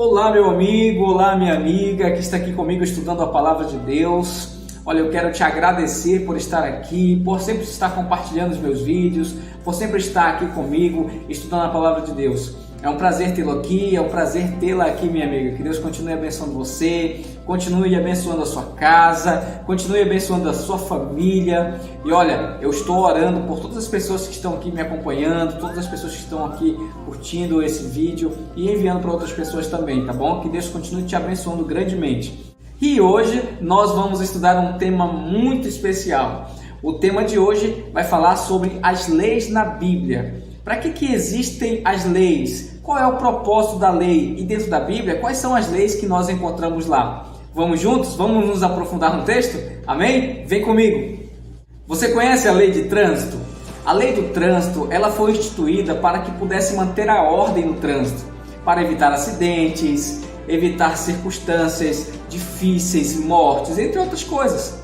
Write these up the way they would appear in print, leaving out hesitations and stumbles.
Olá, meu amigo, olá, minha amiga que está aqui comigo estudando a Palavra de Deus. Olha, eu quero te agradecer por estar aqui, por sempre estar compartilhando os meus vídeos, por sempre estar aqui comigo estudando a Palavra de Deus. É um prazer tê-lo aqui, é um prazer tê-la aqui, minha amiga. Que Deus continue abençoando você, continue abençoando a sua casa, continue abençoando a sua família. E olha, eu estou orando por todas as pessoas que estão aqui me acompanhando, todas as pessoas que estão aqui curtindo esse vídeo e enviando para outras pessoas também, tá bom? Que Deus continue te abençoando grandemente. E hoje nós vamos estudar um tema muito especial. O tema de hoje vai falar sobre as leis na Bíblia. Para que existem as leis? Qual é o propósito da lei? E dentro da Bíblia, quais são as leis que nós encontramos lá? Vamos juntos? Vamos nos aprofundar no texto? Amém? Vem comigo! Você conhece a lei de trânsito? A lei do trânsito, ela foi instituída para que pudesse manter a ordem no trânsito, para evitar acidentes, evitar circunstâncias difíceis, mortes, entre outras coisas.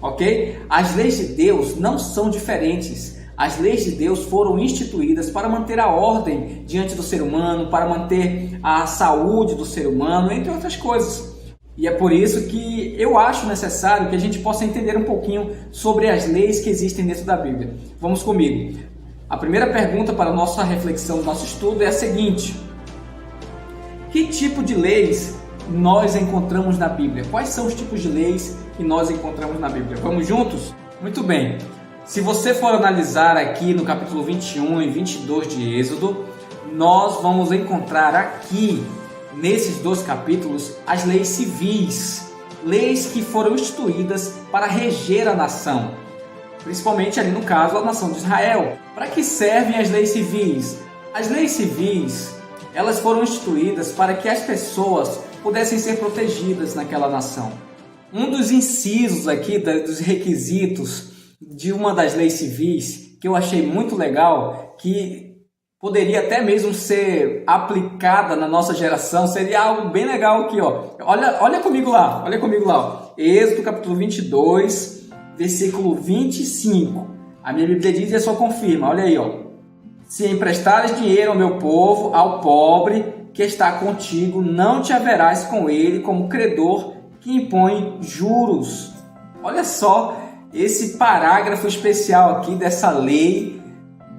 Ok? As leis de Deus não são diferentes. As leis de Deus foram instituídas para manter a ordem diante do ser humano, para manter a saúde do ser humano, entre outras coisas. E é por isso que eu acho necessário que a gente possa entender um pouquinho sobre as leis que existem dentro da Bíblia. Vamos comigo. A primeira pergunta para a nossa reflexão, nosso estudo é a seguinte: que tipo de leis nós encontramos na Bíblia? Quais são os tipos de leis que nós encontramos na Bíblia? Vamos juntos? Muito bem. Se você for analisar aqui no capítulo 21 e 22 de Êxodo, nós vamos encontrar aqui, nesses dois capítulos, as leis civis, leis que foram instituídas para reger a nação, principalmente ali no caso a nação de Israel. Para que servem as leis civis? As leis civis, elas foram instituídas para que as pessoas pudessem ser protegidas naquela nação. Um dos incisos aqui, dos requisitos de uma das leis civis, que eu achei muito legal, que poderia até mesmo ser aplicada na nossa geração, seria algo bem legal aqui, ó. Olha comigo lá, ó. Êxodo capítulo 22, versículo 25. A minha Bíblia diz e a sua confirma, olha aí, ó. Se emprestares dinheiro ao meu povo, ao pobre que está contigo, não te haverás com ele como credor que impõe juros. Olha só esse parágrafo especial aqui dessa lei.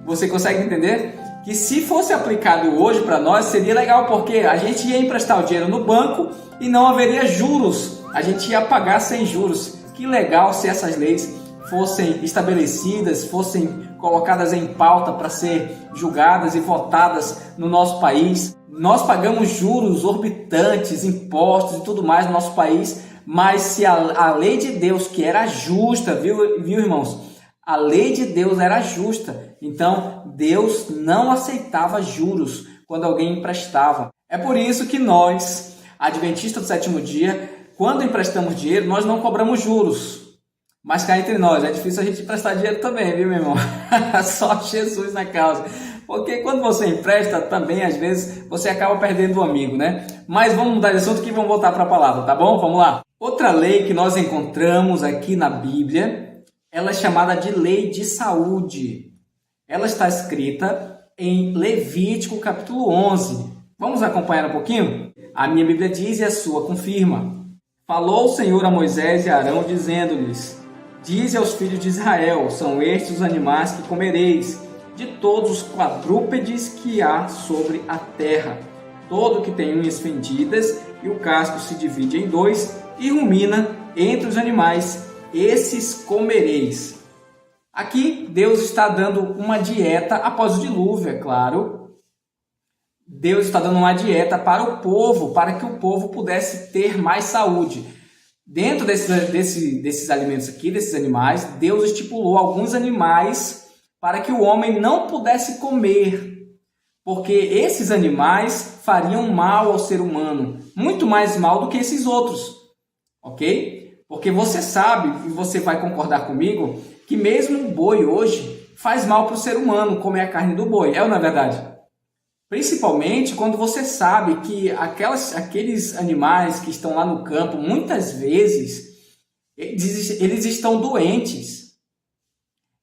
Você consegue entender? Que se fosse aplicado hoje para nós, seria legal, porque a gente ia emprestar o dinheiro no banco e não haveria juros. A gente ia pagar sem juros. Que legal se essas leis fossem estabelecidas, fossem colocadas em pauta para ser julgadas e votadas no nosso país. Nós pagamos juros orbitantes, impostos e tudo mais no nosso país, mas se a lei de Deus, que era justa, viu, irmãos? A lei de Deus era justa, então Deus não aceitava juros quando alguém emprestava. É por isso que nós, adventistas do sétimo dia, quando emprestamos dinheiro, nós não cobramos juros. Mas cá entre nós, é difícil a gente emprestar dinheiro também, viu, meu irmão? Só Jesus na causa. Porque quando você empresta, também, às vezes, você acaba perdendo um amigo, né? Mas vamos mudar de assunto que vamos voltar para a palavra, tá bom? Vamos lá. Outra lei que nós encontramos aqui na Bíblia, ela é chamada de lei de saúde. Ela está escrita em Levítico capítulo 11. Vamos acompanhar um pouquinho? A minha Bíblia diz e a sua confirma. Falou o Senhor a Moisés e a Arão, dizendo-lhes: dize aos filhos de Israel, são estes os animais que comereis, de todos os quadrúpedes que há sobre a terra. Todo que tem unhas fendidas e o casco se divide em dois e rumina entre os animais, esses comereis. Aqui Deus está dando uma dieta após o dilúvio, é claro. Deus está dando uma dieta para o povo, para que o povo pudesse ter mais saúde. Dentro desses alimentos aqui, desses animais, Deus estipulou alguns animais para que o homem não pudesse comer, porque esses animais fariam mal ao ser humano, muito mais mal do que esses outros, ok? Porque você sabe, e você vai concordar comigo, que mesmo o boi hoje faz mal para o ser humano comer a carne do boi, é ou não é verdade? Principalmente quando você sabe que aqueles animais que estão lá no campo, muitas vezes, eles estão doentes.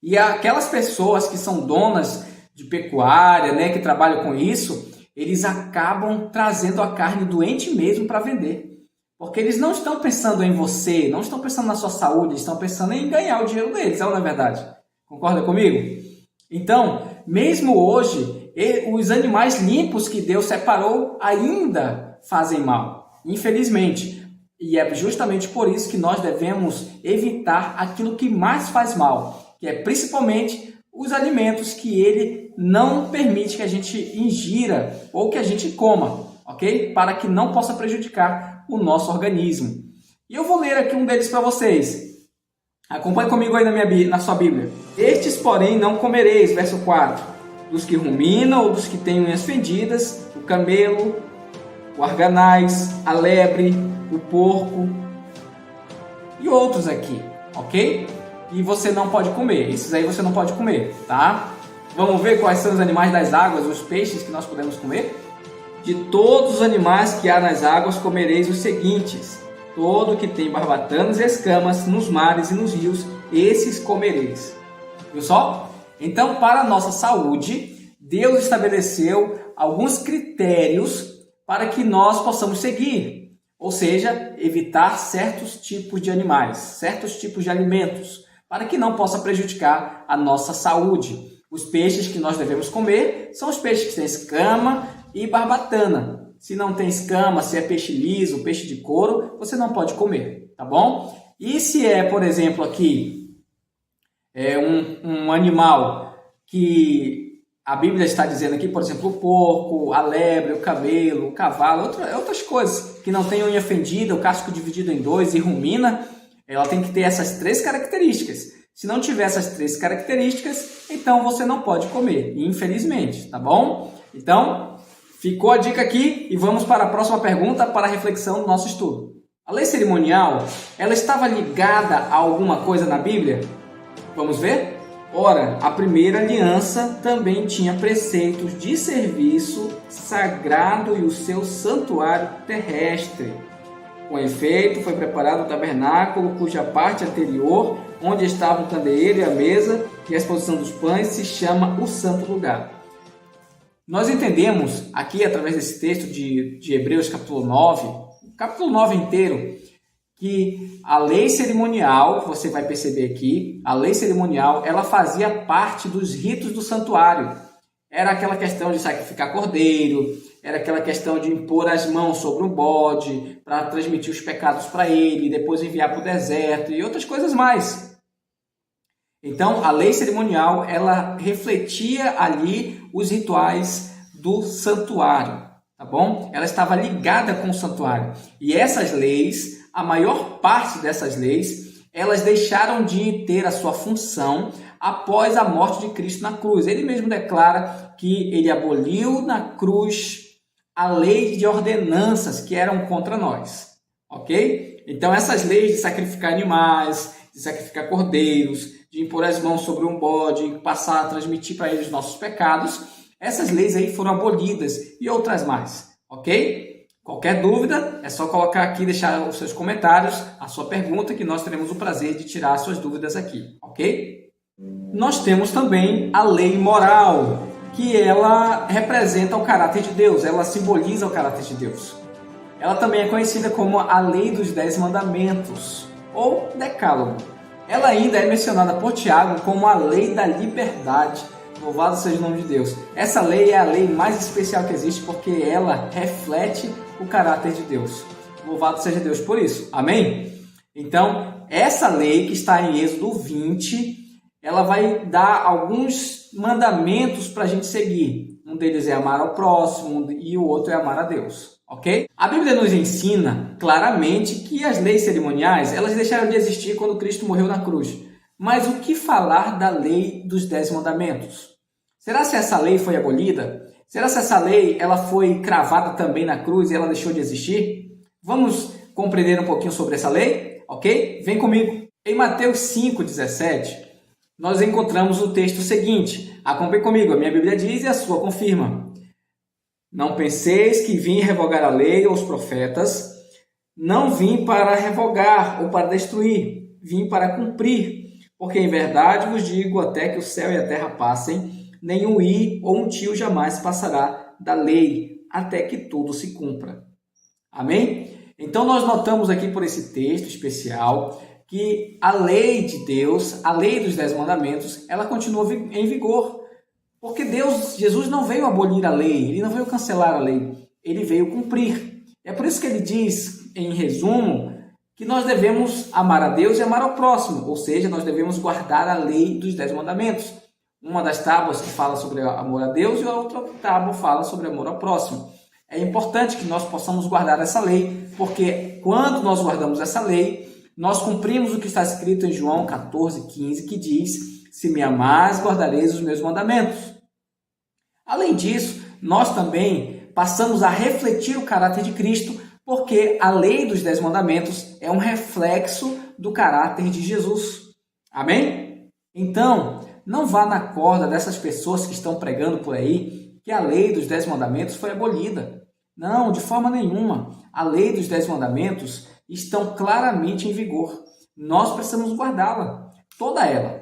E aquelas pessoas que são donas de pecuária, né, que trabalham com isso, eles acabam trazendo a carne doente mesmo para vender. Porque eles não estão pensando em você, não estão pensando na sua saúde, eles estão pensando em ganhar o dinheiro deles, não é verdade? Concorda comigo? Então, mesmo hoje, os animais limpos que Deus separou ainda fazem mal, infelizmente. E é justamente por isso que nós devemos evitar aquilo que mais faz mal, que é principalmente os alimentos que ele não permite que a gente ingira ou que a gente coma, ok? Para que não possa prejudicar o nosso organismo. E eu vou ler aqui um deles para vocês. Acompanhe comigo aí na sua Bíblia. Estes, porém, não comereis, verso 4, dos que ruminam ou dos que têm unhas fendidas, o camelo, o arganaz, a lebre, o porco e outros aqui, ok? E você não pode comer, esses aí você não pode comer, tá? Vamos ver quais são os animais das águas, os peixes que nós podemos comer? De todos os animais que há nas águas comereis os seguintes: todo que tem barbatanas e escamas nos mares e nos rios, esses comereis. Viu só? Então, para a nossa saúde, Deus estabeleceu alguns critérios para que nós possamos seguir. Ou seja, evitar certos tipos de animais, certos tipos de alimentos, para que não possa prejudicar a nossa saúde. Os peixes que nós devemos comer são os peixes que têm escama e barbatana. Se não tem escama, se é peixe liso, peixe de couro, você não pode comer, tá bom? E se é, por exemplo, aqui, um animal que a Bíblia está dizendo aqui, por exemplo, o porco, a lebre, o camelo, o cavalo, outras coisas, que não tem unha fendida, o casco dividido em dois e rumina, ela tem que ter essas 3 características. Se não tiver essas 3 características, então você não pode comer, infelizmente, tá bom? Então, ficou a dica aqui e vamos para a próxima pergunta para a reflexão do nosso estudo. A lei cerimonial, ela estava ligada a alguma coisa na Bíblia? Vamos ver? Ora, a primeira aliança também tinha preceitos de serviço sagrado e o seu santuário terrestre. Com efeito, foi preparado o tabernáculo, cuja parte anterior, onde estavam o candeeiro e a mesa e a exposição dos pães, se chama o Santo Lugar. Nós entendemos aqui, através desse texto de Hebreus capítulo 9, o capítulo 9 inteiro, que a lei cerimonial, você vai perceber aqui, a lei cerimonial, ela fazia parte dos ritos do santuário. Era aquela questão de sacrificar cordeiro, era aquela questão de impor as mãos sobre um bode para transmitir os pecados para ele, depois enviar para o deserto e outras coisas mais. Então, a lei cerimonial, ela refletia ali os rituais do santuário, tá bom? Ela estava ligada com o santuário. E essas leis, a maior parte dessas leis, elas deixaram de ter a sua função após a morte de Cristo na cruz. Ele mesmo declara que ele aboliu na cruz a lei de ordenanças que eram contra nós, ok? Então, essas leis de sacrificar animais, de sacrificar cordeiros, de impor as mãos sobre um bode, passar a transmitir para eles nossos pecados, essas leis aí foram abolidas e outras mais, ok? Qualquer dúvida, é só colocar aqui, deixar os seus comentários, a sua pergunta, que nós teremos o prazer de tirar as suas dúvidas aqui, ok? Nós temos também a lei moral, que ela representa o caráter de Deus, ela simboliza o caráter de Deus. Ela também é conhecida como a lei dos 10 mandamentos, ou decálogo. Ela ainda é mencionada por Tiago como a lei da liberdade. Louvado seja o nome de Deus. Essa lei é a lei mais especial que existe porque ela reflete o caráter de Deus. Louvado seja Deus por isso. Amém? Então, essa lei que está em Êxodo 20, ela vai dar alguns mandamentos para a gente seguir. Um deles é amar ao próximo e o outro é amar a Deus. Ok? A Bíblia nos ensina claramente que as leis cerimoniais, elas deixaram de existir quando Cristo morreu na cruz. Mas o que falar da lei dos 10 mandamentos? Será se essa lei foi abolida? Será se essa lei ela foi cravada também na cruz e ela deixou de existir? Vamos compreender um pouquinho sobre essa lei? Ok? Vem comigo. Em Mateus 5,17, nós encontramos o texto seguinte. Acompanhe comigo, a minha Bíblia diz e a sua confirma. Não penseis que vim revogar a lei ou os profetas. Não vim para revogar ou para destruir. Vim para cumprir. Porque em verdade vos digo, até que o céu e a terra passem, nenhum i ou um tio jamais passará da lei até que tudo se cumpra. Amém? Então nós notamos aqui por esse texto especial que a lei de Deus, a lei dos 10 mandamentos, ela continua em vigor. Porque Jesus não veio abolir a lei, ele não veio cancelar a lei, ele veio cumprir. É por isso que ele diz, em resumo, que nós devemos amar a Deus e amar ao próximo, ou seja, nós devemos guardar a lei dos 10 mandamentos. Uma das tábuas que fala sobre amor a Deus e a outra tábua fala sobre amor ao próximo. É importante que nós possamos guardar essa lei, porque quando nós guardamos essa lei, nós cumprimos o que está escrito em João 14,15, que diz: se me amares, guardareis os meus mandamentos. Além disso, nós também passamos a refletir o caráter de Cristo, porque a lei dos 10 mandamentos é um reflexo do caráter de Jesus. Amém? Então, não vá na corda dessas pessoas que estão pregando por aí que a lei dos 10 mandamentos foi abolida. Não, de forma nenhuma. A lei dos 10 mandamentos estão claramente em vigor. Nós precisamos guardá-la, toda ela.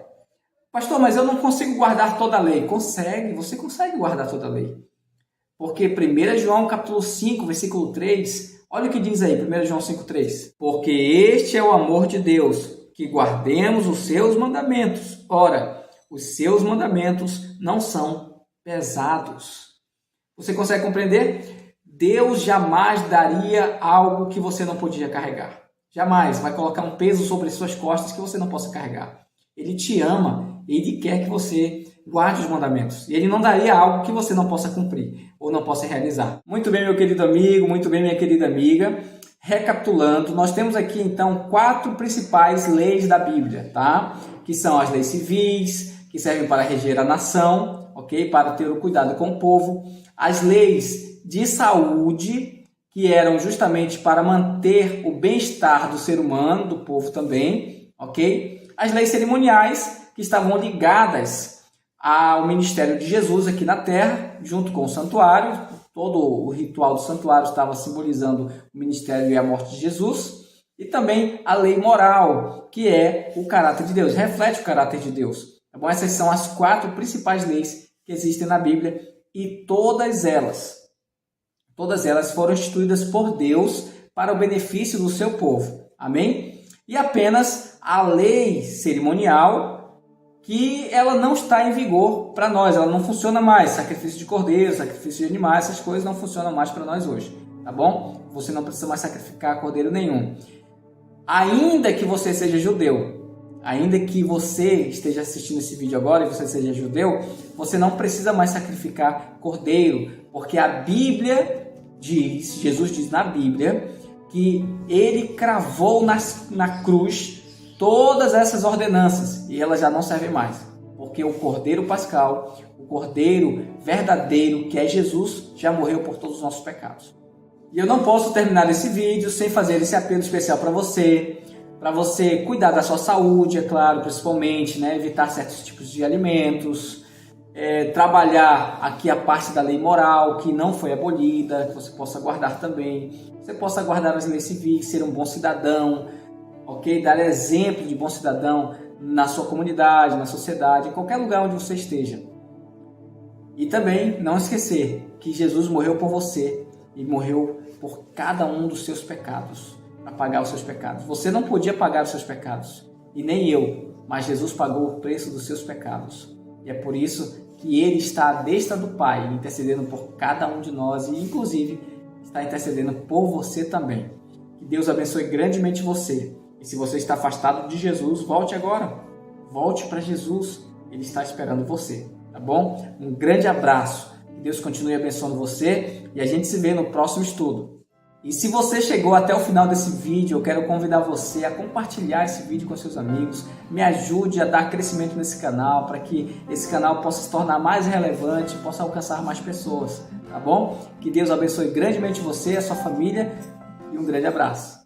Pastor, mas eu não consigo guardar toda a lei. Consegue, você consegue guardar toda a lei. Porque 1 João capítulo 5, versículo 3, olha o que diz aí, 1 João 5,3. Porque este é o amor de Deus, que guardemos os seus mandamentos. Ora, os seus mandamentos não são pesados. Você consegue compreender? Deus jamais daria algo que você não podia carregar. Jamais vai colocar um peso sobre suas costas que você não possa carregar. Ele te ama. Ele quer que você guarde os mandamentos. E ele não daria algo que você não possa cumprir ou não possa realizar. Muito bem, meu querido amigo, muito bem, minha querida amiga. Recapitulando, nós temos aqui então 4 principais leis da Bíblia, tá? Que são as leis civis, que servem para reger a nação, ok? Para ter o cuidado com o povo. As leis de saúde, que eram justamente para manter o bem-estar do ser humano, do povo também, ok? As leis cerimoniais, que estavam ligadas ao ministério de Jesus aqui na terra, junto com o santuário. Todo o ritual do santuário estava simbolizando o ministério e a morte de Jesus. E também a lei moral, que é o caráter de Deus, reflete o caráter de Deus. Tá bom? Essas são as 4 principais leis que existem na Bíblia e todas elas foram instituídas por Deus para o benefício do seu povo. Amém? E apenas a lei cerimonial, que ela não está em vigor para nós, ela não funciona mais. Sacrifício de cordeiro, sacrifício de animais, essas coisas não funcionam mais para nós hoje, tá bom? Você não precisa mais sacrificar cordeiro nenhum. Ainda que você seja judeu, ainda que você esteja assistindo esse vídeo agora e você seja judeu, você não precisa mais sacrificar cordeiro, porque a Bíblia diz, Jesus diz na Bíblia, que ele cravou na cruz todas essas ordenanças e elas já não servem mais, porque o Cordeiro Pascal, o Cordeiro verdadeiro, que é Jesus, já morreu por todos os nossos pecados. E eu não posso terminar esse vídeo sem fazer esse apelo especial para você cuidar da sua saúde, é claro, principalmente, né? Evitar certos tipos de alimentos, trabalhar aqui a parte da lei moral, que não foi abolida, que você possa guardar também. Você possa guardar as leis civis, ser um bom cidadão, ok? Dar exemplo de bom cidadão na sua comunidade, na sociedade, em qualquer lugar onde você esteja. E também não esquecer que Jesus morreu por você e morreu por cada um dos seus pecados, para pagar os seus pecados. Você não podia pagar os seus pecados, e nem eu, mas Jesus pagou o preço dos seus pecados. E é por isso que Ele está à destra do Pai, intercedendo por cada um de nós e, inclusive, está intercedendo por você também. Que Deus abençoe grandemente você. E se você está afastado de Jesus, volte agora. Volte para Jesus. Ele está esperando você, tá bom? Um grande abraço. Que Deus continue abençoando você e a gente se vê no próximo estudo. E se você chegou até o final desse vídeo, eu quero convidar você a compartilhar esse vídeo com seus amigos. Me ajude a dar crescimento nesse canal, para que esse canal possa se tornar mais relevante, possa alcançar mais pessoas, tá bom? Que Deus abençoe grandemente você, a sua família e um grande abraço.